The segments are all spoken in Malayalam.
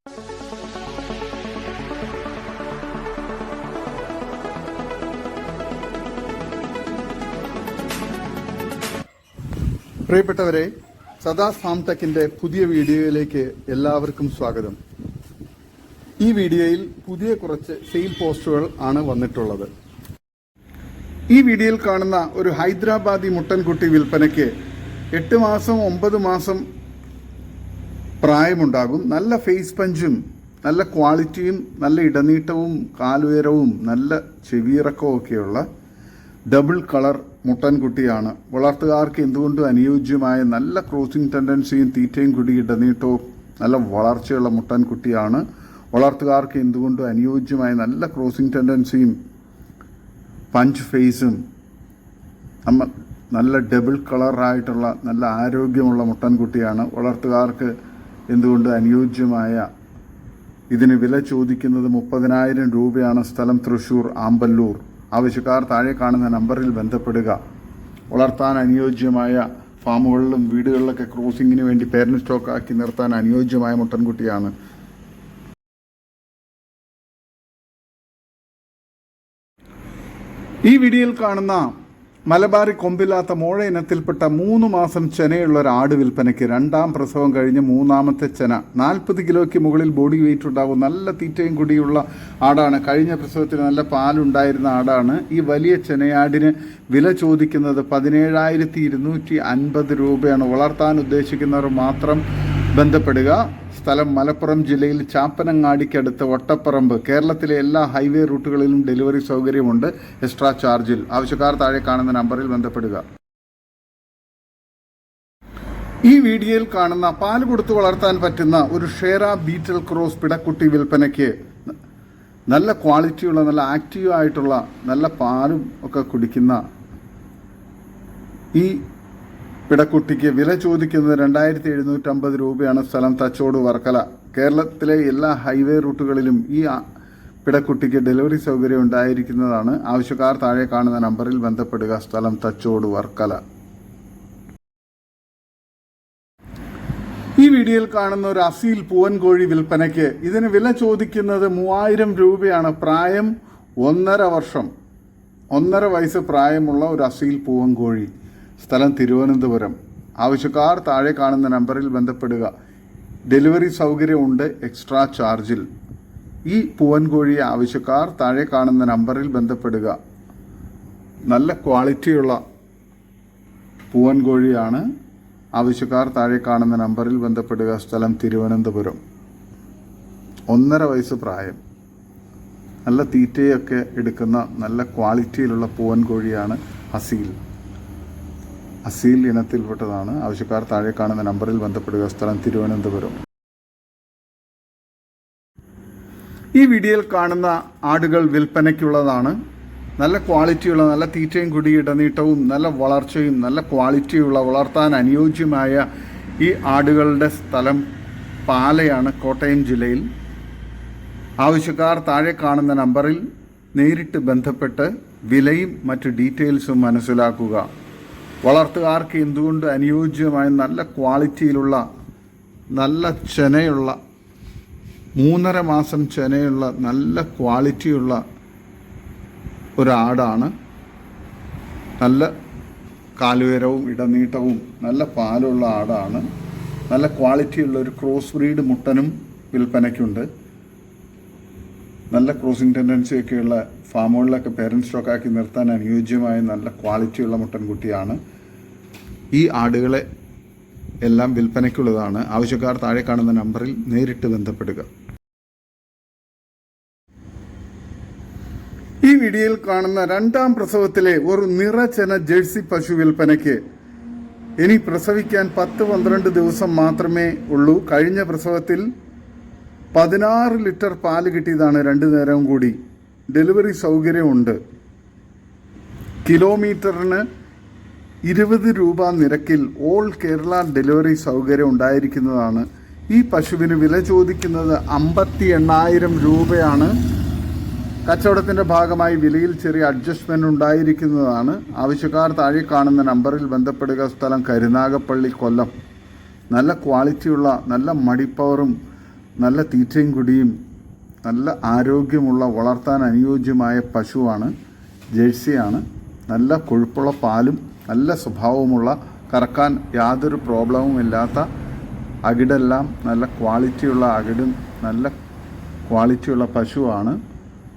പ്രിയപ്പെട്ടവരെ, സദാസ് ഫാം ടെക്കിന്റെ പുതിയ വീഡിയോയിലേക്ക് എല്ലാവർക്കും സ്വാഗതം. ഈ വീഡിയോയിൽ പുതിയ കുറച്ച് സെയിൽ പോസ്റ്റുകൾ ആണ് വന്നിട്ടുള്ളത്. ഈ വീഡിയോയിൽ കാണുന്ന ഒരു ഹൈദരാബാദി മുട്ടൻകുട്ടി വിൽപ്പനയ്ക്ക് 8 മാസം 9 മാസം പ്രായമുണ്ടാകും. നല്ല ഫേസ് പഞ്ചും നല്ല ക്വാളിറ്റിയും നല്ല ഇടനീട്ടവും കാലുയരവും നല്ല ചെവിയിറക്കവും ഒക്കെയുള്ള ഡബിൾ കളർ മുട്ടൻകുട്ടിയാണ്. വളർത്തുകാർക്ക് എന്തുകൊണ്ടും അനുയോജ്യമായ നല്ല ക്രോസിംഗ് ടെൻഡൻസിയും തീറ്റയും കുടി ഇടനീട്ടവും നല്ല വളർച്ചയുള്ള മുട്ടൻകുട്ടിയാണ്. വളർത്തുകാർക്ക് എന്തുകൊണ്ടും അനുയോജ്യമായ നല്ല ക്രോസിംഗ് ടെൻഡൻസിയും പഞ്ച് ഫേസും നല്ല ഡബിൾ കളറായിട്ടുള്ള നല്ല ആരോഗ്യമുള്ള മുട്ടൻകുട്ടിയാണ്. വളർത്തുകാർക്ക് എന്തുകൊണ്ട് അനുയോജ്യമായ ഇതിന് വില ചോദിക്കുന്നത് 30,000 രൂപയാണ്. സ്ഥലം തൃശ്ശൂർ ആമ്പല്ലൂർ. ആവശ്യക്കാർ താഴെ കാണുന്ന നമ്പറിൽ ബന്ധപ്പെടുക. വളർത്താൻ അനുയോജ്യമായ ഫാമുകളിലും വീടുകളിലൊക്കെ ക്രോസിങ്ങിന് വേണ്ടി പേരന്റ് സ്റ്റോക്ക് ആക്കി നിർത്താൻ അനുയോജ്യമായ മുട്ടൻകുട്ടിയാണ്. ഈ വീഡിയോയിൽ കാണുന്ന മലബാറി കൊമ്പില്ലാത്ത മോഴ ഇനത്തിൽപ്പെട്ട 3 മാസം ചെനയുള്ള ഒരു ആട് വിൽപ്പനയ്ക്ക്. 2ാം പ്രസവം കഴിഞ്ഞ് 3ാമത്തെ ചെന. 40 കിലോയ്ക്ക് മുകളിൽ ബോഡി വെയിറ്റ് ഉണ്ടാകും. നല്ല തീറ്റയും കുടിയുള്ള ആടാണ്. കഴിഞ്ഞ പ്രസവത്തിന് നല്ല പാലുണ്ടായിരുന്ന ആടാണ്. ഈ വലിയ ചെനയാടിന് വില ചോദിക്കുന്നത് 17,250 രൂപയാണ്. വളർത്താൻ ഉദ്ദേശിക്കുന്നവർ മാത്രം ബന്ധപ്പെടുക. സ്ഥലം മലപ്പുറം ജില്ലയിൽ ചാപ്പനങ്ങാടിക്കടുത്ത് വട്ടപ്പറമ്പ്. കേരളത്തിലെ എല്ലാ ഹൈവേ റൂട്ടുകളിലും ഡെലിവറി സൗകര്യമുണ്ട് എക്സ്ട്രാ ചാർജിൽ. ആവശ്യക്കാർ താഴെ കാണുന്ന നമ്പറിൽ ബന്ധപ്പെടുക. ഈ വീഡിയോയിൽ കാണുന്ന പാല് കൊടുത്തു വളർത്താൻ പറ്റുന്ന ഒരു ഷേറ ബീറ്റൽ ക്രോസ് പിടക്കുട്ടി വിൽപ്പനയ്ക്ക്. നല്ല ക്വാളിറ്റിയുള്ള നല്ല ആക്റ്റീവ് ആയിട്ടുള്ള നല്ല പാലും ഒക്കെ കുടിക്കുന്ന ഈ പിടക്കുട്ടിക്ക് വില ചോദിക്കുന്നത് 2,750 രൂപയാണ്. സ്ഥലം തച്ചോട് വർക്കല. കേരളത്തിലെ എല്ലാ ഹൈവേ റൂട്ടുകളിലും ഈ പിടക്കുട്ടിക്ക് ഡെലിവറി സൗകര്യം ഉണ്ടായിരിക്കുന്നതാണ്. ആവശ്യക്കാർ താഴെ കാണുന്ന നമ്പറിൽ ബന്ധപ്പെടുക. സ്ഥലം തച്ചോട് വർക്കല. ഈ വീഡിയോയിൽ കാണുന്ന ഒരു അസീൽ പൂവൻ കോഴി വിൽപ്പനയ്ക്ക്. ഇതിന് വില ചോദിക്കുന്നത് 3,000 രൂപയാണ്. പ്രായം 1.5 വർഷം. 1.5 വയസ്സ് പ്രായമുള്ള ഒരു അസീൽ പൂവൻ കോഴി. സ്ഥലം തിരുവനന്തപുരം. ആവശ്യക്കാർ താഴെ കാണുന്ന നമ്പറിൽ ബന്ധപ്പെടുക. ഡെലിവറി സൗകര്യമുണ്ട് എക്സ്ട്രാ ചാർജിൽ. ഈ പൂവൻ കോഴിയെ ആവശ്യക്കാർ താഴെ കാണുന്ന നമ്പറിൽ ബന്ധപ്പെടുക. നല്ല ക്വാളിറ്റിയുള്ള പൂവൻ കോഴിയാണ്. ആവശ്യക്കാർ താഴെ കാണുന്ന നമ്പറിൽ ബന്ധപ്പെടുക. സ്ഥലം തിരുവനന്തപുരം. 1.5 വയസ്സ് പ്രായം. നല്ല തീറ്റയൊക്കെ എടുക്കുന്ന നല്ല ക്വാളിറ്റിയിലുള്ള പൂവൻ കോഴിയാണ് അസീൽ. അസീൽ ഇനത്തിൽപ്പെട്ടതാണ്. ആവശ്യക്കാർ താഴെ കാണുന്ന നമ്പറിൽ ബന്ധപ്പെടുക. സ്ഥലം തിരുവനന്തപുരം. ഈ വീഡിയോയിൽ കാണുന്ന ആടുകൾ വിൽപ്പനയ്ക്കുള്ളതാണ്. നല്ല ക്വാളിറ്റിയുള്ള നല്ല തീറ്റയും കുടി ഇടനീട്ടവും നല്ല വളർച്ചയും നല്ല ക്വാളിറ്റിയുള്ള വളർത്താൻ അനുയോജ്യമായ ഈ ആടുകളുടെ സ്ഥലം പാലയാണ്, കോട്ടയം ജില്ലയിൽ. ആവശ്യക്കാർ താഴെ കാണുന്ന നമ്പറിൽ നേരിട്ട് ബന്ധപ്പെട്ട് വിലയും മറ്റ് ഡീറ്റെയിൽസും മനസ്സിലാക്കുക. വളർത്തുകാർക്ക് എന്തുകൊണ്ട് അനുയോജ്യമായ നല്ല ക്വാളിറ്റിയിലുള്ള നല്ല ചെനയുള്ള 3.5 മാസം ചെനയുള്ള നല്ല ക്വാളിറ്റിയുള്ള ഒരാടാണ്. നല്ല കാലുയരവും ഇടനീട്ടവും നല്ല പാലുള്ള ആടാണ്. നല്ല ക്വാളിറ്റിയുള്ള ഒരു ക്രോസ് ബ്രീഡ് മുട്ടനും വിൽപ്പനയ്ക്കുണ്ട്. നല്ല ക്രോസിംഗ് ടെൻഡൻസിയൊക്കെയുള്ള ഫാമുകളിലൊക്കെ പേരന്റ് സ്റ്റോക്കാക്കി നിർത്താൻ അനുയോജ്യമായ നല്ല ക്വാളിറ്റിയുള്ള മുട്ടൻകുട്ടിയാണ്. ഈ ആടുകളെ എല്ലാം വിൽപ്പനയ്ക്കുള്ളതാണ്. ആവശ്യക്കാർ താഴെ കാണുന്ന നമ്പറിൽ നേരിട്ട് ബന്ധപ്പെടുക. ഈ വീഡിയോയിൽ കാണുന്ന 2ാം പ്രസവത്തിലെ ഒരു നിറചെന ജേഴ്സി പശു വിൽപ്പനയ്ക്ക്. ഇനി പ്രസവിക്കാൻ 10-12 ദിവസം മാത്രമേ ഉള്ളൂ. കഴിഞ്ഞ പ്രസവത്തിൽ 16 ലിറ്റർ പാല് കിട്ടിയതാണ് 2 നേരവും കൂടി. ഡെലിവറി സൗകര്യമുണ്ട്. കിലോമീറ്ററിന് 20 രൂപ നിരക്കിൽ ഓൾ കേരള ഡെലിവറി സൗകര്യം ഉണ്ടായിരിക്കുന്നതാണ്. ഈ പശുവിന് വില ചോദിക്കുന്നത് 58,000 രൂപയാണ്. കച്ചവടത്തിൻ്റെ ഭാഗമായി വിലയിൽ ചെറിയ അഡ്ജസ്റ്റ്മെൻറ്റ് ഉണ്ടായിരിക്കുന്നതാണ്. ആവശ്യക്കാർ താഴെ കാണുന്ന നമ്പറിൽ ബന്ധപ്പെടുക. സ്ഥലം കരുനാഗപ്പള്ളി, കൊല്ലം. നല്ല ക്വാളിറ്റിയുള്ള നല്ല മടിപ്പവറും നല്ല തീറ്റയും കുടിയും നല്ല ആരോഗ്യമുള്ള വളർത്താൻ അനുയോജ്യമായ പശുവാണ്. ജേഴ്സിയാണ്. നല്ല കൊഴുപ്പുള്ള പാലും നല്ല സ്വഭാവമുള്ള, കറക്കാൻ യാതൊരു പ്രോബ്ലവും ഇല്ലാത്ത, അകിടെല്ലാം നല്ല ക്വാളിറ്റിയുള്ള അകിടും നല്ല ക്വാളിറ്റിയുള്ള പശുവാണ്.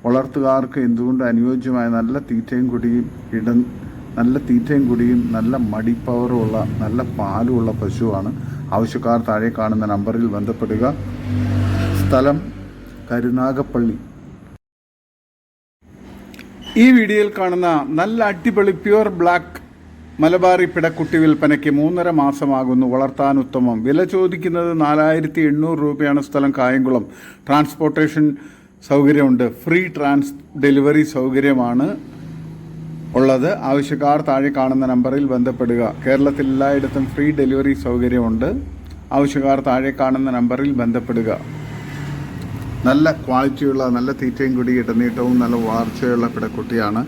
വളർത്തുകാർക്ക് എന്തുകൊണ്ട് അനുയോജ്യമായ നല്ല തീറ്റയും കുടിയും നല്ല മടി പവറുള്ള നല്ല പാലുമുള്ള പശുവാണ്. ആവശ്യക്കാർ താഴെ കാണുന്ന നമ്പറിൽ ബന്ധപ്പെടുക. സ്ഥലം കരുനാഗപ്പള്ളി. ഈ വീഡിയോയിൽ കാണുന്ന നല്ല അടിപൊളി പ്യുവർ ബ്ലാക്ക് മലബാറി പിടക്കുട്ടി വിൽപ്പനയ്ക്ക് 3.5 മാസമാകുന്നു. വളർത്താൻ ഉത്തമം. വില ചോദിക്കുന്നത് 4,800 രൂപയാണ്. സ്ഥലം കായംകുളം. ട്രാൻസ്പോർട്ടേഷൻ സൗകര്യമുണ്ട്. ഫ്രീ ഡെലിവറി സൗകര്യമാണ് ഉള്ളത്. ആവശ്യക്കാർ താഴെ കാണുന്ന നമ്പറിൽ ബന്ധപ്പെടുക. കേരളത്തിൽ എല്ലായിടത്തും ഫ്രീ ഡെലിവറി സൗകര്യമുണ്ട്. ആവശ്യക്കാർ താഴെ കാണുന്ന നമ്പറിൽ ബന്ധപ്പെടുക. നല്ല ക്വാളിറ്റിയുള്ള, നല്ല തീറ്റയും കുടി ഇടനീട്ടവും നല്ല വളർച്ചയുള്ള പിടക്കുട്ടിയാണ്.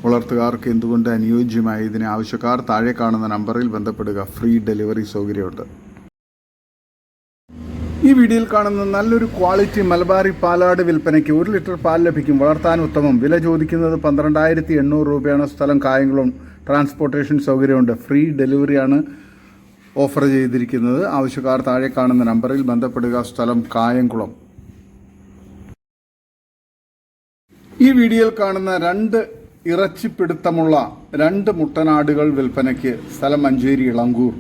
വളർത്തുകാർക്ക് എന്തുകൊണ്ട് അനുയോജ്യമായി. ഇതിന് ആവശ്യക്കാർ താഴെ കാണുന്ന നമ്പറിൽ ബന്ധപ്പെടുക. ഫ്രീ ഡെലിവറി സൗകര്യമുണ്ട്. ഈ വീഡിയോയിൽ കാണുന്ന നല്ലൊരു ക്വാളിറ്റി മലബാറി പാലാട് വിൽപ്പനയ്ക്ക് 1 ലിറ്റർ പാൽ ലഭിക്കും. വളർത്താൻ ഉത്തമം. വില ചോദിക്കുന്നത് 12,800 രൂപയാണ്. സ്ഥലം കായംകുളം. ട്രാൻസ്പോർട്ടേഷൻ സൗകര്യമുണ്ട്. ഫ്രീ ഡെലിവറിയാണ് ഓഫർ ചെയ്തിരിക്കുന്നത്. ആവശ്യക്കാർ താഴെ കാണുന്ന നമ്പറിൽ ബന്ധപ്പെടുക. സ്ഥലം കായംകുളം. ഈ വീഡിയോയിൽ കാണുന്ന 2 ഇറച്ചിപ്പിടുത്തമുള്ള 2 മുട്ടനാടുകൾ വിൽപ്പനയ്ക്ക്. സ്ഥലം മഞ്ചേരി ഇളങ്കൂർ.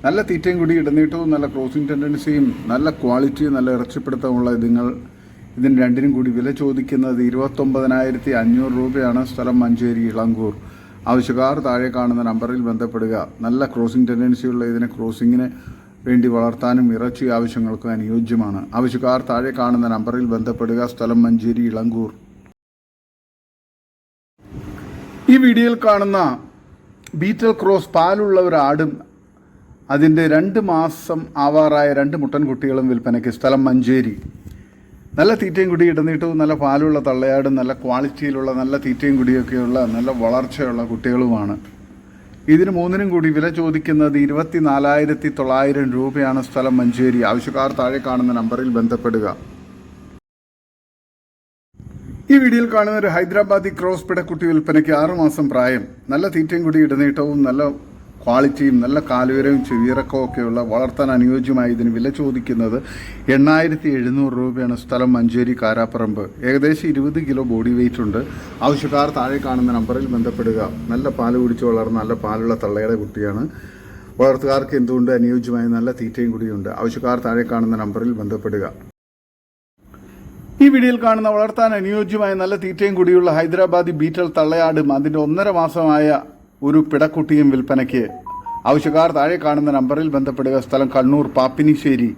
നല്ല തീറ്റയും കൂടി ഇടനീട്ടവും നല്ല ക്രോസിംഗ് ടെൻഡൻസിയും നല്ല ക്വാളിറ്റിയും നല്ല ഇറച്ചിപ്പിടുത്തമുള്ള ഇതിന് രണ്ടിനും കൂടി വില ചോദിക്കുന്നത് 29,500 രൂപയാണ്. സ്ഥലം മഞ്ചേരി ഇളങ്കൂർ. ആവശ്യക്കാർ താഴെ കാണുന്ന നമ്പറിൽ ബന്ധപ്പെടുക. നല്ല ക്രോസിംഗ് ടെൻഡൻസിയുള്ള ഇതിനെ ക്രോസിങ്ങിന് വേണ്ടി വളർത്താനും ഇറച്ചി ആവശ്യങ്ങൾക്കും അനുയോജ്യമാണ്. ആവശ്യക്കാർ താഴെ കാണുന്ന നമ്പറിൽ ബന്ധപ്പെടുക. സ്ഥലം മഞ്ചേരി ഇളങ്കൂർ. ഈ വീഡിയോയിൽ കാണുന്ന ബീറ്റൽ ക്രോസ് പാലുള്ള ഒരു ആടും അതിൻ്റെ 2 മാസം ആവാറായ 2 മുട്ടൻകുട്ടികളും വിൽപ്പനയ്ക്ക്. സ്ഥലം മഞ്ചേരി. നല്ല തീറ്റയും കുടി ഇടനീട്ടവും നല്ല പാലുള്ള തള്ളയാടും നല്ല ക്വാളിറ്റിയിലുള്ള നല്ല തീറ്റയും കുടിയൊക്കെയുള്ള നല്ല വളർച്ചയുള്ള കുട്ടികളുമാണ്. ഇതിന് 3നും കൂടി വില ചോദിക്കുന്നത് 24,900 രൂപയാണ്. സ്ഥലം മഞ്ചേരി. ആവശ്യക്കാർ താഴെ കാണുന്ന നമ്പറിൽ ബന്ധപ്പെടുക. ഈ വീഡിയോയിൽ കാണുന്ന ഒരു ഹൈദരാബാദി ക്രോസ് പിടക്കുട്ടി വിൽപ്പനയ്ക്ക് 6 മാസം പ്രായം. നല്ല തീറ്റയും കുടി ഇടനീട്ടവും നല്ല ക്വാളിറ്റിയും നല്ല കാലുയരവും ചെവിയിറക്കവും ഒക്കെയുള്ള വളർത്താൻ അനുയോജ്യമായി ഇതിന് വില ചോദിക്കുന്നത് 8,700 രൂപയാണ്. സ്ഥലം മഞ്ചേരി കാരാപ്പറമ്പ്. ഏകദേശം 20 കിലോ ബോഡി വെയിറ്റ് ഉണ്ട്. ആവശ്യക്കാർ താഴെ കാണുന്ന നമ്പറിൽ ബന്ധപ്പെടുക. നല്ല പാല് കുടിച്ച് വളർന്ന നല്ല പാലുള്ള തള്ളയുടെ കുട്ടിയാണ്. വളർത്തുകാർക്ക് എന്തുകൊണ്ട് അനുയോജ്യമായ നല്ല തീറ്റയും കുടിയുണ്ട്. ആവശ്യക്കാർ താഴെ കാണുന്ന നമ്പറിൽ ബന്ധപ്പെടുക. ഈ വീഡിയോയിൽ കാണുന്ന വളർത്താൻ അനുയോജ്യമായ നല്ല തീറ്റയും കുടിയുള്ള ഹൈദരാബാദി ബീറ്റൽ തള്ളയാടും അതിൻ്റെ 1.5 മാസമായ ഒരു പിടക്കുട്ടിയും വിൽപ്പനയ്ക്ക്. ആവശ്യക്കാർ താഴെ കാണുന്ന നമ്പറിൽ ബന്ധപ്പെടുക. സ്ഥലം കണ്ണൂർ പാപ്പിനിശ്ശേരി.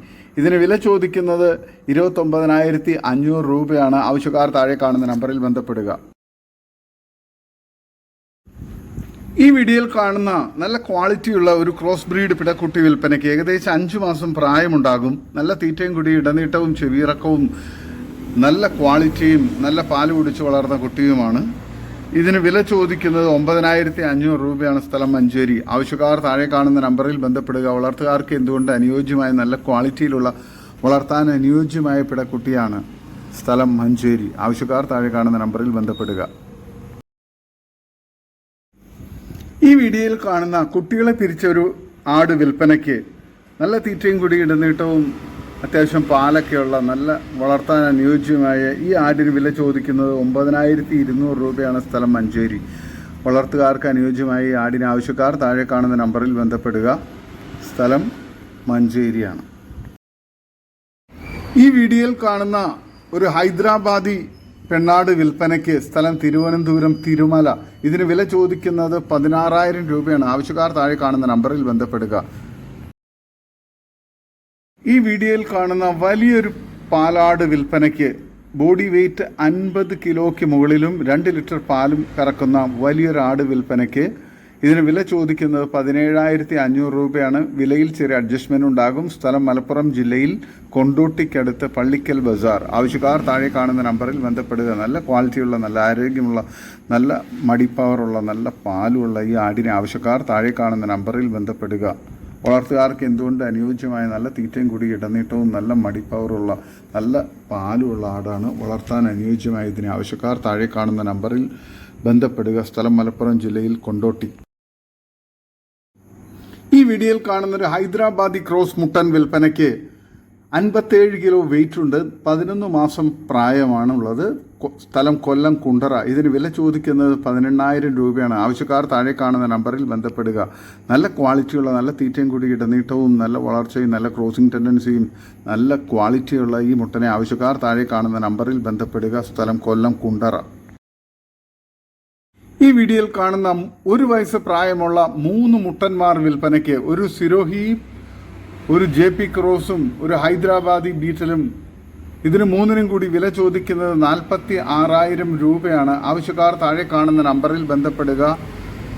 ഇതിന് വില ചോദിക്കുന്നത് 29,500 രൂപയാണ്. ആവശ്യക്കാർ താഴെ കാണുന്ന നമ്പറിൽ ബന്ധപ്പെടുക. ഈ വീഡിയോയിൽ കാണുന്ന നല്ല ക്വാളിറ്റിയുള്ള ഒരു ക്രോസ് ബ്രീഡ് പിടക്കുട്ടി വിൽപ്പനയ്ക്ക്. ഏകദേശം 5 മാസം പ്രായമുണ്ടാകും. നല്ല തീറ്റയും കുടി ഇടനീട്ടവും ചെവിയിറക്കവും നല്ല ക്വാളിറ്റിയും നല്ല പാല് കുടിച്ച് വളർന്ന കുട്ടിയുമാണ്. ഇതിന് വില ചോദിക്കുന്നത് 9,500 രൂപയാണ്. സ്ഥലം മഞ്ചേരി. ആവശ്യക്കാർ താഴെ കാണുന്ന നമ്പറിൽ ബന്ധപ്പെടുക. വളർത്തുകാർക്ക് എന്തുകൊണ്ട് അനുയോജ്യമായ നല്ല ക്വാളിറ്റിയിലുള്ള വളർത്താൻ അനുയോജ്യമായ പിടക്കുട്ടിയാണ്. സ്ഥലം മഞ്ചേരി. ആവശ്യക്കാർ താഴെ കാണുന്ന നമ്പറിൽ ബന്ധപ്പെടുക. ഈ വീഡിയോയിൽ കാണുന്ന കുട്ടികളെ പിരിച്ചൊരു ആട് വിൽപ്പനയ്ക്ക്. നല്ല തീറ്റയും കുടി ഇടനീട്ടവും അത്യാവശ്യം പാലൊക്കെയുള്ള നല്ല വളർത്താൻ അനുയോജ്യമായ ഈ ആടിന് വില ചോദിക്കുന്നത് 9,200 രൂപയാണ്. സ്ഥലം മഞ്ചേരി. വളർത്തുകാർക്ക് അനുയോജ്യമായ ഈ ആടിന് ആവശ്യക്കാർ താഴെ കാണുന്ന നമ്പറിൽ ബന്ധപ്പെടുക. സ്ഥലം മഞ്ചേരിയാണ്. ഈ വീഡിയോയിൽ കാണുന്ന ഒരു ഹൈദരാബാദി പെണ്ണാട് വിൽപ്പനയ്ക്ക്. സ്ഥലം തിരുവനന്തപുരം തിരുമല. ഇതിന് വില ചോദിക്കുന്നത് 16,000 രൂപയാണ്. ആവശ്യക്കാർ താഴെ കാണുന്ന നമ്പറിൽ ബന്ധപ്പെടുക. ഈ വീഡിയോയിൽ കാണുന്ന വലിയൊരു പാലാട് വിൽപ്പനയ്ക്ക്. ബോഡി വെയ്റ്റ് 50 കിലോയ്ക്ക് മുകളിലും 2 ലിറ്റർ പാലും കറക്കുന്ന വലിയൊരു ആട് വിൽപ്പനയ്ക്ക്. ഇതിന് വില ചോദിക്കുന്നത് 17,500 രൂപയാണ്. വിലയിൽ ചെറിയ അഡ്ജസ്റ്റ്മെന്റ് ഉണ്ടാകും. സ്ഥലം മലപ്പുറം ജില്ലയിൽ കൊണ്ടോട്ടിക്കടുത്ത് പള്ളിക്കൽ ബസാർ. ആവശ്യക്കാർ താഴെ കാണുന്ന നമ്പറിൽ ബന്ധപ്പെടുക. നല്ല ക്വാളിറ്റിയുള്ള നല്ല ആരോഗ്യമുള്ള നല്ല മടിപ്പവറുള്ള നല്ല പാലുള്ള ഈ ആടിനെ ആവശ്യക്കാർ താഴെ കാണുന്ന നമ്പറിൽ ബന്ധപ്പെടുക. വളർത്തുകാർക്ക് എന്തുകൊണ്ട് അനുയോജ്യമായ നല്ല തീറ്റയും കൂടി ഇടനീട്ടവും നല്ല മടിപ്പവറുള്ള നല്ല പാലുമുള്ള ആടാണ്. വളർത്താൻ അനുയോജ്യമായ ഇതിന് ആവശ്യക്കാർ താഴെ കാണുന്ന നമ്പറിൽ ബന്ധപ്പെടുക. സ്ഥലം മലപ്പുറം ജില്ലയിൽ കൊണ്ടോട്ടി. ഈ വീഡിയോയിൽ കാണുന്നൊരു ഹൈദരാബാദി ക്രോസ് മുട്ടൻ വിൽപ്പനയ്ക്ക് 57 കിലോ വെയിറ്റ് ഉണ്ട്. 11 മാസം പ്രായമാണുള്ളത്. സ്ഥലം കൊല്ലം കുണ്ടറ. ഇതിന് വില ചോദിക്കുന്നത് 18,000 രൂപയാണ്. ആവശ്യക്കാർ താഴെ കാണുന്ന നമ്പറിൽ ബന്ധപ്പെടുക. നല്ല ക്വാളിറ്റിയുള്ള നല്ല തീറ്റയും കൂടി ഇടനീട്ടവും നല്ല വളർച്ചയും നല്ല ക്രോസിംഗ് ടെൻഡൻസിയും നല്ല ക്വാളിറ്റിയുള്ള ഈ മുട്ടനെ ആവശ്യക്കാർ താഴെ കാണുന്ന നമ്പറിൽ ബന്ധപ്പെടുക. സ്ഥലം കൊല്ലം കുണ്ടറ. ഈ വീഡിയോയിൽ കാണുന്ന 1 വയസ്സ് പ്രായമുള്ള 3 മുട്ടന്മാർ വിൽപ്പനയ്ക്ക്. ഒരു സിരോഹി, ഒരു JP ക്രോസും ഒരു ഹൈദരാബാദി ബീറ്റലും. ഇതിന് 3നും കൂടി വില ചോദിക്കുന്നത് 46,000 രൂപയാണ്. ആവശ്യക്കാർ താഴെ കാണുന്ന നമ്പറിൽ ബന്ധപ്പെടുക.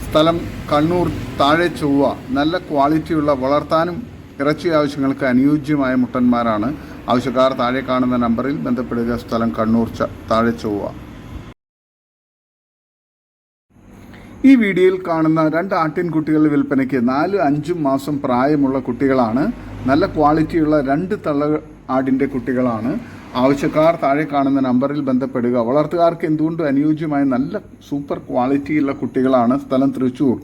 സ്ഥലം കണ്ണൂർ താഴെ ചൊവ്വ. നല്ല ക്വാളിറ്റിയുള്ള വളർത്താനും ഇറച്ചി ആവശ്യങ്ങൾക്ക് അനുയോജ്യമായ മുട്ടന്മാരാണ്. ആവശ്യക്കാർ താഴെ കാണുന്ന നമ്പറിൽ ബന്ധപ്പെടുക. സ്ഥലം കണ്ണൂർ താഴെ ചൊവ്വ. ഈ വീഡിയോയിൽ കാണുന്ന 2 ആട്ടിൻകുട്ടികളുടെ വിൽപ്പനയ്ക്ക് 4-5 മാസം പ്രായമുള്ള കുട്ടികളാണ്. നല്ല ക്വാളിറ്റിയുള്ള 2 തള്ള ആടിൻ്റെ കുട്ടികളാണ്. ആവശ്യക്കാർ താഴെ കാണുന്ന നമ്പറിൽ ബന്ധപ്പെടുക. വളർത്തുകാർക്ക് എന്തുകൊണ്ടും അനുയോജ്യമായ നല്ല സൂപ്പർ ക്വാളിറ്റിയുള്ള കുട്ടികളാണ്. സ്ഥലം തൃശ്ശൂർ.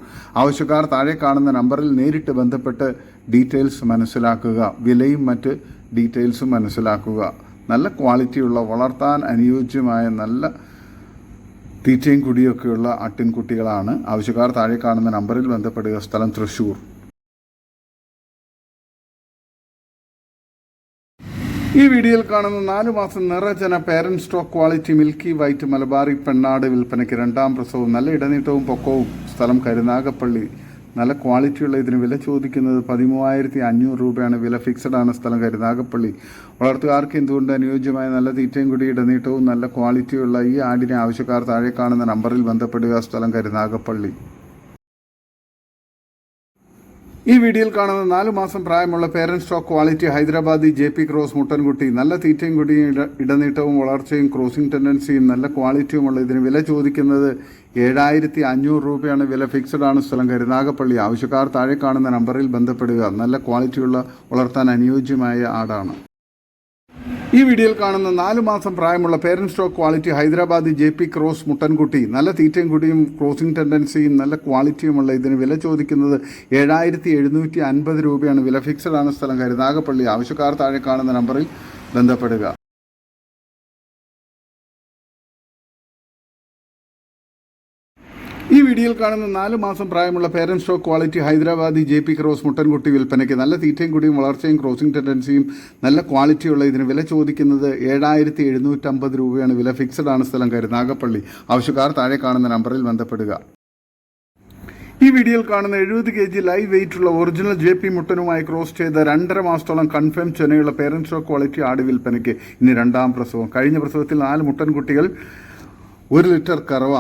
ആവശ്യക്കാർ താഴെ കാണുന്ന നമ്പറിൽ നേരിട്ട് ബന്ധപ്പെട്ട് ഡീറ്റെയിൽസ് മനസ്സിലാക്കുക. വിലയും മറ്റ് ഡീറ്റെയിൽസും മനസ്സിലാക്കുക. നല്ല ക്വാളിറ്റിയുള്ള വളർത്താൻ അനുയോജ്യമായ നല്ല തീറ്റയും കുടിയൊക്കെയുള്ള ആട്ടിൻകുട്ടികളാണ്. ആവശ്യക്കാർ താഴെ കാണുന്ന നമ്പറിൽ ബന്ധപ്പെടുക. സ്ഥലം തൃശ്ശൂർ. ഈ വീഡിയോയിൽ കാണുന്ന 4 മാസം നിറജന parent stock quality milky white Malabari പെണ്ണാട് വിൽപ്പനയ്ക്ക്. 2ാം പ്രസവവും നല്ല ഇടനീട്ടവും പൊക്കവും. സ്ഥലം കരുനാഗപ്പള്ളി. നല്ല ക്വാളിറ്റിയുള്ള ഇതിന് വില ചോദിക്കുന്നത് 13,500 രൂപയാണ്. വില ഫിക്സഡ് ആണ്. സ്ഥലം കരുനാഗപ്പള്ളി. വളർത്തുകാർക്ക് എന്തുകൊണ്ട് അനുയോജ്യമായ നല്ല തീറ്റയും കൂടി ഇടനീട്ടവും നല്ല ക്വാളിറ്റിയുള്ള ഈ ആടിനെ ആവശ്യക്കാർ താഴെ കാണുന്ന നമ്പറിൽ ബന്ധപ്പെടുക. സ്ഥലം കരുനാഗപ്പള്ളി. ഈ വീഡിയോയിൽ കാണുന്ന 4 മാസം പ്രായമുള്ള parent stock quality Hyderabadi JP cross മുട്ടൻകുട്ടി. നല്ല തീറ്റയും കൂടിയും ഇടനീട്ടവും വളർച്ചയും ക്രോസിംഗ് ടെൻഡൻസിയും നല്ല ക്വാളിറ്റിയുമുള്ള ഇതിന് വില ചോദിക്കുന്നത് 7,500 രൂപയാണ്. വില ഫിക്സഡ് ആണ്. സ്ഥലം കരുനാഗപ്പള്ളി. ആവശ്യക്കാർ താഴെ കാണുന്ന നമ്പറിൽ ബന്ധപ്പെടുക. നല്ല ക്വാളിറ്റിയുള്ള വളർത്താൻ അനുയോജ്യമായ ആടാണ്. ഈ വീഡിയോയിൽ കാണുന്ന 4 മാസം പ്രായമുള്ള parent stock quality Hyderabadi JP cross മുട്ടൻകുട്ടി. നല്ല തീറ്റയും കൂടിയും ക്രോസിംഗ് ടെൻഡൻസിയും നല്ല ക്വാളിറ്റിയുമുള്ള ഇതിന് വില ചോദിക്കുന്നത് 7,750 രൂപയാണ്. വില ഫിക്സഡ് ആണ്. സ്ഥലം കരുനാഗപ്പള്ളി. ആവശ്യക്കാർ താഴെ കാണുന്ന നമ്പറിൽ ബന്ധപ്പെടുക. ഈ വീഡിയോയിൽ കാണുന്ന 4 മാസം പ്രായമുള്ള parent stock quality Hyderabadi JP cross മുട്ടൻകുട്ടി വിൽപ്പനയ്ക്ക്. നല്ല തീറ്റയും കൂടിയും വളർച്ചയും ക്രോസിംഗ് ടെൻഡൻസിയും നല്ല ക്വാളിറ്റിയുള്ള ഇതിന് വില ചോദിക്കുന്നത് 7,750 രൂപയാണ്. വില ഫിക്സഡ് ആണ്. സ്ഥലം കരുനാഗപ്പള്ളി. ആവശ്യക്കാർ താഴെ കാണുന്ന നമ്പറിൽ ബന്ധപ്പെടുക. ഈ വീഡിയോയിൽ കാണുന്ന 70 kg ലൈവ് വെയിറ്റുള്ള ഒറിജിനൽ JP മുട്ടനുമായി ക്രോസ് ചെയ്ത 2.5 മാസത്തോളം കൺഫേം ചെനയുള്ള പേരന്റ് സ്റ്റോക്ക് ക്വാളിറ്റി ആട് വിൽപ്പനയ്ക്ക്. ഇനി 2ാം പ്രസവം. കഴിഞ്ഞ പ്രസവത്തിൽ 4 മുട്ടൻകുട്ടികൾ, 1 ലിറ്റർ കറവ.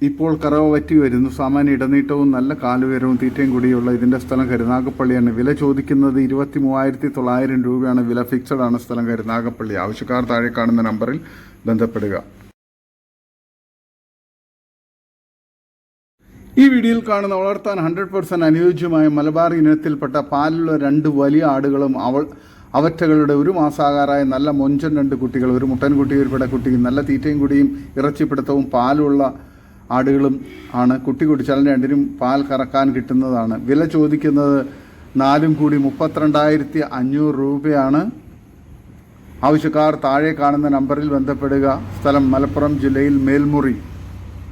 ഇപ്പോൾ കറവ വറ്റി വരുന്നു. സാമാന്യ ഇടനീട്ടവും നല്ല കാലുയരവും തീറ്റയും കൂടിയുള്ള ഇതിൻ്റെ സ്ഥലം കരുനാഗപ്പള്ളിയാണ്. വില ചോദിക്കുന്നത് 23,900 രൂപയാണ്. വില ഫിക്സഡ് ആണ്. സ്ഥലം കരുനാഗപ്പള്ളി. ആവശ്യക്കാർ താഴെ കാണുന്ന നമ്പറിൽ ബന്ധപ്പെടുക. ഈ വീഡിയോയിൽ കാണുന്ന വളർത്താൻ 100% അനുയോജ്യമായ മലബാർ ഇനത്തിൽപ്പെട്ട പാലുള്ള 2 വലിയ ആടുകളും അവറ്റകളുടെ 1 മാസാകാറായ നല്ല മൊഞ്ചൻ 2 കുട്ടികൾ, ഒരു മുട്ടൻകുട്ടി, ഒരു പിടക്കുട്ടിയും നല്ല തീറ്റയും കൂടിയും ഇറച്ചിപ്പിടുത്തവും പാലുള്ള ആടുകളും ആണ്. കുട്ടി കുടിച്ചാൽ 2നും പാൽ കറക്കാൻ കിട്ടുന്നതാണ്. വില ചോദിക്കുന്നത് 4ഉം കൂടി 32,500 രൂപയാണ്. ആവശ്യക്കാർ താഴെ കാണുന്ന നമ്പറിൽ ബന്ധപ്പെടുക. സ്ഥലം മലപ്പുറം ജില്ലയിൽ മേൽമുറി.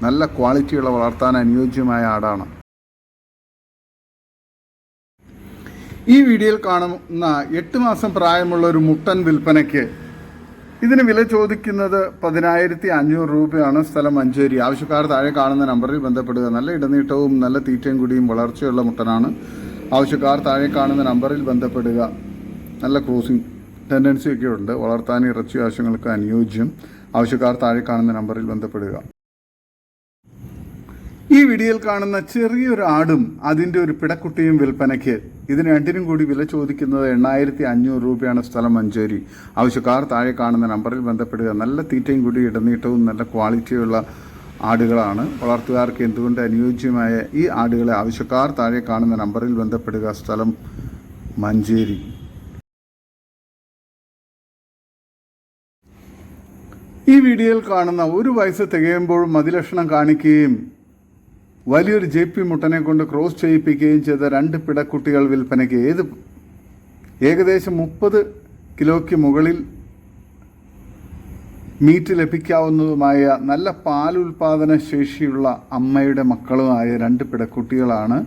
നല്ല ക്വാളിറ്റിയുള്ള വളർത്താൻ അനുയോജ്യമായ ആടാണ്. ഈ വീഡിയോയിൽ കാണുന്ന 8 മാസം പ്രായമുള്ള ഒരു മുട്ടൻ വിൽപ്പനയ്ക്ക്. ഇതിന് വില ചോദിക്കുന്നത് 10,500 രൂപയാണ്. സ്ഥലം മഞ്ചേരി. ആവശ്യക്കാർ താഴെ കാണുന്ന നമ്പറിൽ ബന്ധപ്പെടുക. നല്ല ഇടനീട്ടവും നല്ല തീറ്റയും കൂടിയും വളർച്ചയുള്ള മുട്ടനാണ്. ആവശ്യക്കാർ താഴെ കാണുന്ന നമ്പറിൽ ബന്ധപ്പെടുക. നല്ല ക്രോസിംഗ് ടെൻഡൻസിയൊക്കെ ഉണ്ട്. വളർത്താൻ ഇറച്ചി ആവശ്യങ്ങൾക്ക് അനുയോജ്യം. ആവശ്യക്കാർ താഴെ കാണുന്ന നമ്പറിൽ ബന്ധപ്പെടുക. ഈ വീഡിയോയിൽ കാണുന്ന ചെറിയൊരു ആടും അതിൻ്റെ ഒരു പിടക്കുട്ടിയും വിൽപ്പനയ്ക്ക്. ഇതിന് 2നും കൂടി വില ചോദിക്കുന്നത് 8,500 രൂപയാണ്. സ്ഥലം മഞ്ചേരി. ആവശ്യക്കാർ താഴെ കാണുന്ന നമ്പറിൽ ബന്ധപ്പെടുക. നല്ല തീറ്റയും കൂടി ഇടനീട്ടവും നല്ല ക്വാളിറ്റിയുള്ള ആടുകളാണ്. വളർത്തുകാർക്ക് എന്തുകൊണ്ട് അനുയോജ്യമായ ഈ ആടുകളെ ആവശ്യക്കാർ താഴെ കാണുന്ന നമ്പറിൽ ബന്ധപ്പെടുക. സ്ഥലം മഞ്ചേരി. ഈ വീഡിയോയിൽ കാണുന്ന 1 വയസ്സ് തികയുമ്പോഴും മതിലക്ഷണം കാണിക്കുകയും വലിയൊരു JP മുട്ടനെ കൊണ്ട് ക്രോസ് ചെയ്യിപ്പിക്കുകയും ചെയ്ത 2 പിടക്കുട്ടികൾ വിൽപ്പനയ്ക്ക്. ഏകദേശം 30 കിലോയ്ക്ക് മുകളിൽ മീറ്റ് ലഭിക്കാവുന്നതുമായ നല്ല പാലുൽപാദന ശേഷിയുള്ള അമ്മയുടെ മക്കളുമായ 2 പിടക്കുട്ടികളാണ്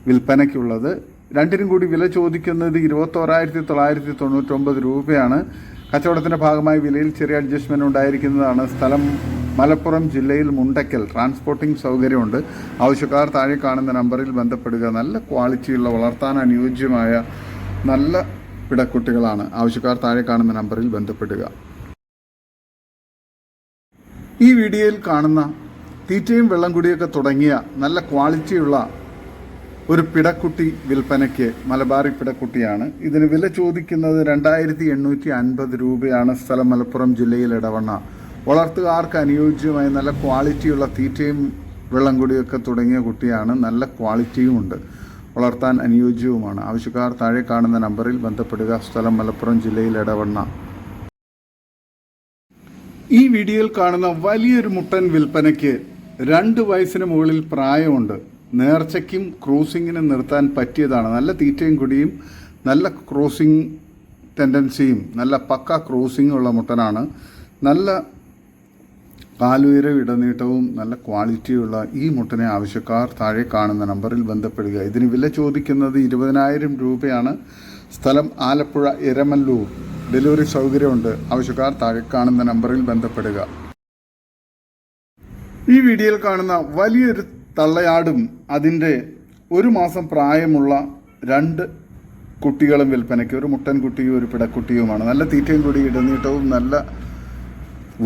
വിൽപ്പനയ്ക്കുള്ളത്. രണ്ടിനും കൂടി വില ചോദിക്കുന്നത് 21,999 രൂപയാണ്. കച്ചവടത്തിൻ്റെ ഭാഗമായി വിലയിൽ ചെറിയ അഡ്ജസ്റ്റ്മെൻറ്റ് ഉണ്ടായിരിക്കുന്നതാണ്. സ്ഥലം മലപ്പുറം ജില്ലയിൽ മുണ്ടക്കൽ. ട്രാൻസ്പോർട്ടിംഗ് സൗകര്യമുണ്ട്. ആവശ്യക്കാർ താഴെ കാണുന്ന നമ്പറിൽ ബന്ധപ്പെടുക. നല്ല ക്വാളിറ്റിയുള്ള വളർത്താൻ അനുയോജ്യമായ നല്ല പിടക്കുട്ടികളാണ്. ആവശ്യക്കാർ താഴെ കാണുന്ന നമ്പറിൽ ബന്ധപ്പെടുക. ഈ വീഡിയോയിൽ കാണുന്ന തീറ്റയും വെള്ളം കുടിയൊക്കെ തുടങ്ങിയ നല്ല ക്വാളിറ്റിയുള്ള ഒരു പിടക്കുട്ടി വിൽപ്പനയ്ക്ക്. മലബാറി പിടക്കുട്ടിയാണ്. ഇതിന് വില ചോദിക്കുന്നത് 2,850 രൂപയാണ്. സ്ഥലം മലപ്പുറം ജില്ലയിൽ ഇടവണ്ണ. വളർത്തുകാർക്ക് അനുയോജ്യമായ നല്ല ക്വാളിറ്റിയുള്ള തീറ്റയും വെള്ളം കുടിയൊക്കെ തുടങ്ങിയ കുട്ടിയാണ്. നല്ല ക്വാളിറ്റിയുമുണ്ട്. വളർത്താൻ അനുയോജ്യവുമാണ്. ആവശ്യക്കാർ താഴെ കാണുന്ന നമ്പറിൽ ബന്ധപ്പെടുക. സ്ഥലം മലപ്പുറം ജില്ലയിൽ ഇടവണ്ണ. ഈ വീഡിയോയിൽ കാണുന്ന വലിയൊരു മുട്ടൻ വിൽപ്പനയ്ക്ക്. 2 വയസ്സിന് മുകളിൽ പ്രായമുണ്ട്. നേർച്ചയ്ക്കും ക്രോസിങ്ങിനും നിർത്താൻ പറ്റിയതാണ്. നല്ല തീറ്റയും കുടിയും നല്ല ക്രോസിങ് ടെൻഡൻസിയും നല്ല പക്ക ക്രോസിംഗ് ഉള്ള മുട്ടനാണ്. നല്ല കാലുയരവും ഇടനീട്ടവും നല്ല ക്വാളിറ്റിയുള്ള ഈ മുട്ടനെ ആവശ്യക്കാർ താഴെ കാണുന്ന നമ്പറിൽ ബന്ധപ്പെടുക. ഇതിന് വില ചോദിക്കുന്നത് 20,000 രൂപയാണ്. സ്ഥലം ആലപ്പുഴ എരമല്ലൂർ. ഡെലിവറി സൗകര്യമുണ്ട്. ആവശ്യക്കാർ താഴെ കാണുന്ന നമ്പറിൽ ബന്ധപ്പെടുക. ഈ വീഡിയോയിൽ കാണുന്ന വലിയൊരു തള്ളയാടും അതിൻ്റെ 1 മാസം പ്രായമുള്ള 2 കുട്ടികളും വിൽപ്പനയ്ക്ക്. ഒരു മുട്ടൻ കുട്ടിയും ഒരു പിടക്കുട്ടിയുമാണ്. നല്ല തീറ്റയും കൂടി ഇടനീട്ടവും നല്ല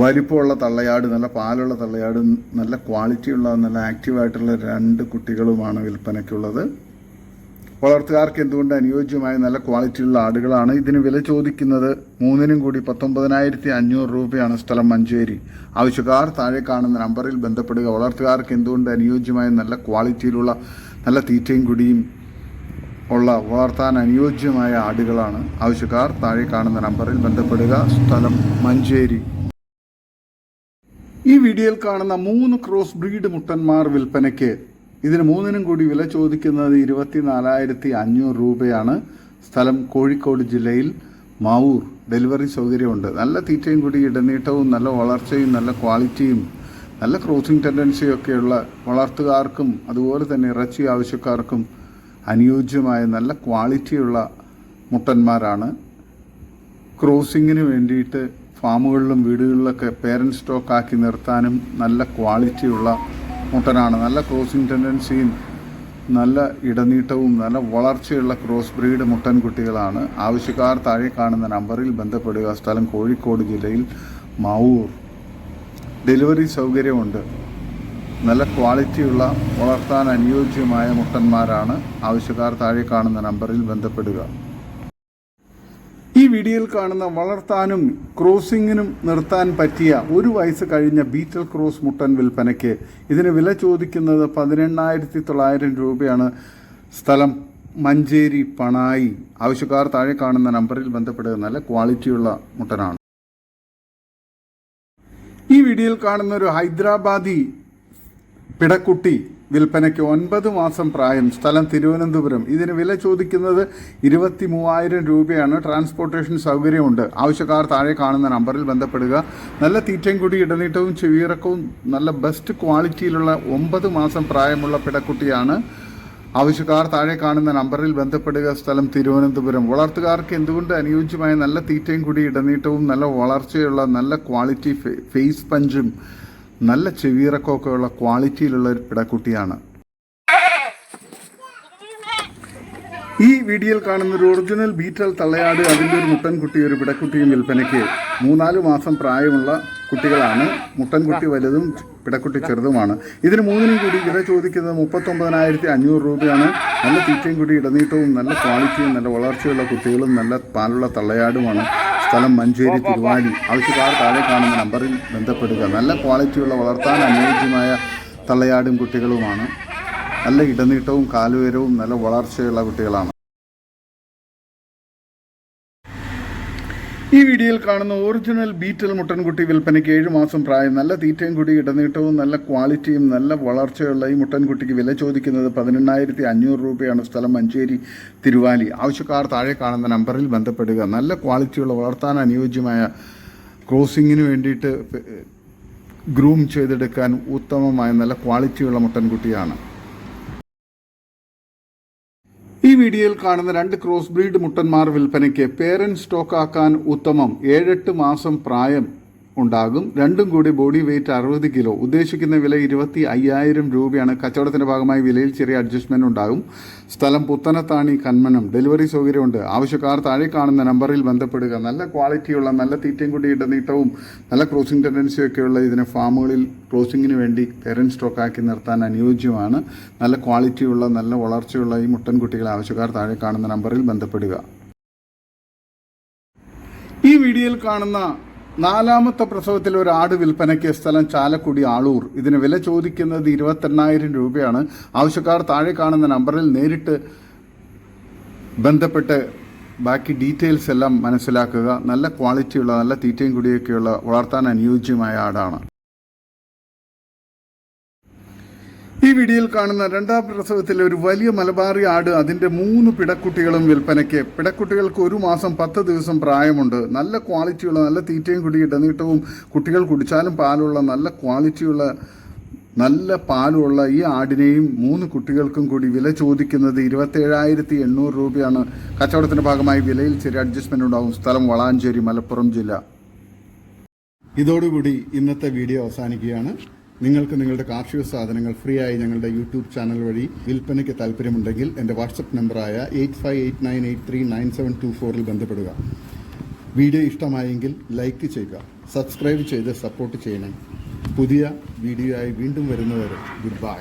വലിപ്പമുള്ള തള്ളയാട്, നല്ല പാലുള്ള തള്ളയാട്, നല്ല ക്വാളിറ്റിയുള്ള നല്ല ആക്റ്റീവായിട്ടുള്ള 2 കുട്ടികളുമാണ് വിൽപ്പനയ്ക്കുള്ളത്. വളർത്തുകാർക്ക് എന്തുകൊണ്ട് അനുയോജ്യമായ നല്ല ക്വാളിറ്റിയുള്ള ആടുകളാണ്. ഇതിന് വില ചോദിക്കുന്നത് 3നും കൂടി 19,500 രൂപയാണ്. സ്ഥലം മഞ്ചേരി. ആവശ്യക്കാർ താഴെ കാണുന്ന നമ്പറിൽ ബന്ധപ്പെടുക. വളർത്തുകാർക്ക് എന്തുകൊണ്ട് അനുയോജ്യമായ നല്ല ക്വാളിറ്റിയിലുള്ള നല്ല തീറ്റയും കുടിയും ഉള്ള വളർത്താൻ അനുയോജ്യമായ ആടുകളാണ്. ആവശ്യക്കാർ താഴെ കാണുന്ന നമ്പറിൽ ബന്ധപ്പെടുക. സ്ഥലം മഞ്ചേരി. ഈ വീഡിയോയിൽ കാണുന്ന 3 ക്രോസ് ബ്രീഡ് മുട്ടന്മാർ വിൽപ്പനയ്ക്ക്. ഇതിന് 3നും കൂടി വില ചോദിക്കുന്നത് 24,500 രൂപയാണ്. സ്ഥലം കോഴിക്കോട് ജില്ലയിൽ മാവൂർ. ഡെലിവറി സൗകര്യമുണ്ട്. നല്ല തീറ്റയും കൂടി ഇടനീട്ടവും നല്ല വളർച്ചയും നല്ല ക്വാളിറ്റിയും നല്ല ക്രോസിംഗ് ടെൻഡൻസിയും ഒക്കെയുള്ള വളർത്തുകാർക്കും അതുപോലെ തന്നെ ഇറച്ചി ആവശ്യക്കാർക്കും അനുയോജ്യമായ നല്ല ക്വാളിറ്റിയുള്ള മുട്ടന്മാരാണ്. ക്രോസിങ്ങിന് വേണ്ടിയിട്ട് ഫാമുകളിലും വീടുകളിലൊക്കെ പേരൻറ് സ്റ്റോക്കാക്കി നിർത്താനും നല്ല ക്വാളിറ്റിയുള്ള മുട്ടനാണ്. നല്ല ക്രോസിംഗ് ടെൻഡൻസിയും നല്ല ഇടനീട്ടവും നല്ല വളർച്ചയുള്ള ക്രോസ് ബ്രീഡ് മുട്ടൻ കുട്ടികളാണ്. ആവശ്യക്കാർ താഴെ കാണുന്ന നമ്പറിൽ ബന്ധപ്പെടുക. സ്ഥലം കോഴിക്കോട് ജില്ലയിൽ മാവൂർ. ഡെലിവറി സൗകര്യമുണ്ട്. നല്ല ക്വാളിറ്റിയുള്ള വളർത്താൻ അനുയോജ്യമായ മുട്ടന്മാരാണ്. ആവശ്യക്കാർ താഴെ കാണുന്ന നമ്പറിൽ ബന്ധപ്പെടുക. ഈ വീഡിയോയിൽ കാണുന്ന വളർത്താനും ക്രോസിങ്ങിനും നിർത്താൻ പറ്റിയ 1 വയസ്സ് കഴിഞ്ഞ ബീറ്റൽ ക്രോസ് മുട്ടൻ വിൽപ്പനയ്ക്ക്. ഇതിന് വില ചോദിക്കുന്നത് 18,900 രൂപയാണ്. സ്ഥലം മഞ്ചേരി പണായി. ആവശ്യക്കാർ താഴെ കാണുന്ന നമ്പറിൽ ബന്ധപ്പെടുക. നല്ല ക്വാളിറ്റിയുള്ള മുട്ടനാണ്. ഈ വീഡിയോയിൽ കാണുന്ന ഒരു ഹൈദരാബാദി പിടക്കുട്ടി വിൽപ്പനയ്ക്ക്. 9 മാസം പ്രായം. സ്ഥലം തിരുവനന്തപുരം. ഇതിന് വില ചോദിക്കുന്നത് 23,000 രൂപയാണ്. ട്രാൻസ്പോർട്ടേഷൻ സൗകര്യമുണ്ട്. ആവശ്യക്കാർ താഴെ കാണുന്ന നമ്പറിൽ ബന്ധപ്പെടുക. നല്ല തീറ്റയും കൂടി ഇടനീട്ടവും ചെവിയിറക്കവും നല്ല ബെസ്റ്റ് ക്വാളിറ്റിയിലുള്ള 9 മാസം പ്രായമുള്ള പിടക്കുട്ടിയാണ്. ആവശ്യക്കാർ താഴെ കാണുന്ന നമ്പറിൽ ബന്ധപ്പെടുക. സ്ഥലം തിരുവനന്തപുരം. വളർത്തുകാർക്ക് എന്തുകൊണ്ട് അനുയോജ്യമായ നല്ല തീറ്റയും കൂടി ഇടനീട്ടവും നല്ല വളർച്ചയുള്ള നല്ല ക്വാളിറ്റി ഫേസ് പഞ്ചും നല്ല ചെവിയിറക്കമൊക്കെ ഉള്ള ക്വാളിറ്റിയിലുള്ള ഒരു പിടക്കുട്ടിയാണ്. ഈ വീഡിയോയിൽ കാണുന്ന ഒരു ഒറിജിനൽ ബീറ്റൽ തള്ളയാട്, അതിൻ്റെ ഒരു മുട്ടൻകുട്ടി ഒരു പിടക്കുട്ടിയും വിൽപ്പനയ്ക്ക്. 3-4 മാസം പ്രായമുള്ള കുട്ടികളാണ്. മുട്ടൻകുട്ടി വലുതും പിടക്കുട്ടി ചെറുതുമാണ്. ഇതിന് 3നും കൂടി വില ചോദിക്കുന്നത് 39,500 രൂപയാണ്. നല്ല തീറ്റയും കൂടി ഇടനീട്ടവും നല്ല ക്വാളിറ്റിയും നല്ല വളർച്ചയുള്ള കുട്ടികളും നല്ല പാലുള്ള തള്ളയാടുമാണ്. സ്ഥലം മഞ്ചേരി തിരുവാലി. ആവശ്യക്കാർ താഴെ കാണുന്ന നമ്പറിൽ ബന്ധപ്പെടുക. നല്ല ക്വാളിറ്റിയുള്ള വളർത്താൻ അനുയോജ്യമായ തള്ളയാടും കുട്ടികളുമാണ്. നല്ല ഇടനീട്ടവും കാലുയരവും നല്ല വളർച്ചയുള്ള കുട്ടികളാണ്. ഈ വീഡിയോയിൽ കാണുന്ന ഒറിജിനൽ ബീറ്റൽ മുട്ടൻകുട്ടി വിൽപ്പനയ്ക്ക് 7 മാസം പ്രായം, നല്ല തീറ്റയും കൂടി ഇടനീട്ടവും നല്ല ക്വാളിറ്റിയും നല്ല വളർച്ചയുള്ള ഈ മുട്ടൻകുട്ടിക്ക് വില ചോദിക്കുന്നത് 18,500 രൂപയാണ്. സ്ഥലം മഞ്ചേരി തിരുവാലി. ആവശ്യക്കാർ താഴെ കാണുന്ന നമ്പറിൽ ബന്ധപ്പെടുക. നല്ല ക്വാളിറ്റിയുള്ള വളർത്താൻ അനുയോജ്യമായ ക്രോസിങ്ങിന് വേണ്ടിയിട്ട് ഗ്രൂം ചെയ്തെടുക്കാൻ ഉത്തമമായ നല്ല ക്വാളിറ്റിയുള്ള മുട്ടൻകുട്ടിയാണ്. ഈ വീഡിയോയിൽ കാണുന്ന 2 ക്രോസ് ബ്രീഡ് മുട്ടന്മാർ വിൽപ്പനയ്ക്ക്. പേരന്റ് സ്റ്റോക്ക് ആക്കാൻ ഉത്തമം. 7-8 മാസം പ്രായം ഉണ്ടാകും. രണ്ടും കൂടി ബോഡി വെയ്റ്റ് 60 കിലോ. ഉദ്ദേശിക്കുന്ന വില 25,000 രൂപയാണ്. കച്ചവടത്തിന്റെ ഭാഗമായി വിലയിൽ ചെറിയ അഡ്ജസ്റ്റ്മെന്റ് ഉണ്ടാകും. സ്ഥലം പുത്തനത്താണി കന്മനം. ഡെലിവറി സൗകര്യമുണ്ട്. ആവശ്യക്കാർ താഴെ കാണുന്ന നമ്പറിൽ ബന്ധപ്പെടുക. നല്ല ക്വാളിറ്റിയുള്ള നല്ല തീറ്റയും കൂടി ഇടനീട്ടവും നല്ല ക്രോസിംഗ് ടെൻഡൻസിയൊക്കെയുള്ള ഇതിനെ ഫാമുകളിൽ ക്രോസിങ്ങിന് വേണ്ടി പേരന്റ് സ്റ്റോക്കാക്കി നിർത്താൻ അനുയോജ്യമാണ്. നല്ല ക്വാളിറ്റിയുള്ള നല്ല വളർച്ചയുള്ള ഈ മുട്ടൻകുട്ടികളെ ആവശ്യക്കാർ താഴെ കാണുന്ന നമ്പറിൽ ബന്ധപ്പെടുക. ഈ വീഡിയോയിൽ കാണുന്ന 4ാമത്തെ പ്രസവത്തിൽ ഒരു ആട് വിൽപ്പനയ്ക്ക്. സ്ഥലം ചാലക്കുടി ആളൂർ. ഇതിന് വില ചോദിക്കുന്നത് 28,000 രൂപയാണ്. ആവശ്യക്കാർ താഴെ കാണുന്ന നമ്പറിൽ നേരിട്ട് ബന്ധപ്പെട്ട് ബാക്കി ഡീറ്റെയിൽസ് എല്ലാം മനസ്സിലാക്കുക. നല്ല ക്വാളിറ്റിയുള്ള നല്ല തീറ്റയും കൂടിയൊക്കെയുള്ള വളർത്താൻ അനുയോജ്യമായ ആടാണ്. ഈ വീഡിയോയിൽ കാണുന്ന 2ാം പ്രസവത്തിലെ ഒരു വലിയ മലബാറി ആട്, അതിൻ്റെ 3 പിടക്കുട്ടികളും വിൽപ്പനയ്ക്ക്. പിടക്കുട്ടികൾക്ക് 1 മാസം 10 ദിവസം പ്രായമുണ്ട്. നല്ല ക്വാളിറ്റിയുള്ള നല്ല തീറ്റയും കൂടി ഇടനീട്ടവും കുട്ടികൾ കുടിച്ചാലും പാലുള്ള നല്ല ക്വാളിറ്റിയുള്ള നല്ല പാലുള്ള ഈ ആടിനെയും 3 കുട്ടികൾക്കും കൂടി വില ചോദിക്കുന്നത് 27,800 രൂപയാണ്. കച്ചവടത്തിൻ്റെ ഭാഗമായി വിലയിൽ ചെറിയ അഡ്ജസ്റ്റ്മെൻ്റ് ഉണ്ടാകും. സ്ഥലം വളാഞ്ചേരി, മലപ്പുറം ജില്ല. ഇതോടുകൂടി ഇന്നത്തെ വീഡിയോ അവസാനിക്കുകയാണ്. നിങ്ങൾക്ക് നിങ്ങളുടെ കാർഷിക സാധനങ്ങൾ ഫ്രീ ആയി ഞങ്ങളുടെ യൂട്യൂബ് ചാനൽ വഴി വിൽപ്പനയ്ക്ക് താല്പര്യമുണ്ടെങ്കിൽ എൻ്റെ വാട്സപ്പ് നമ്പറായ 8589839724 ബന്ധപ്പെടുക. വീഡിയോ ഇഷ്ടമായെങ്കിൽ ലൈക്ക് ചെയ്യുക, സബ്സ്ക്രൈബ് ചെയ്ത് സപ്പോർട്ട് ചെയ്യണേ. പുതിയ വീഡിയോ ആയി വീണ്ടും വരുന്നവരെ ഗുഡ് ബൈ.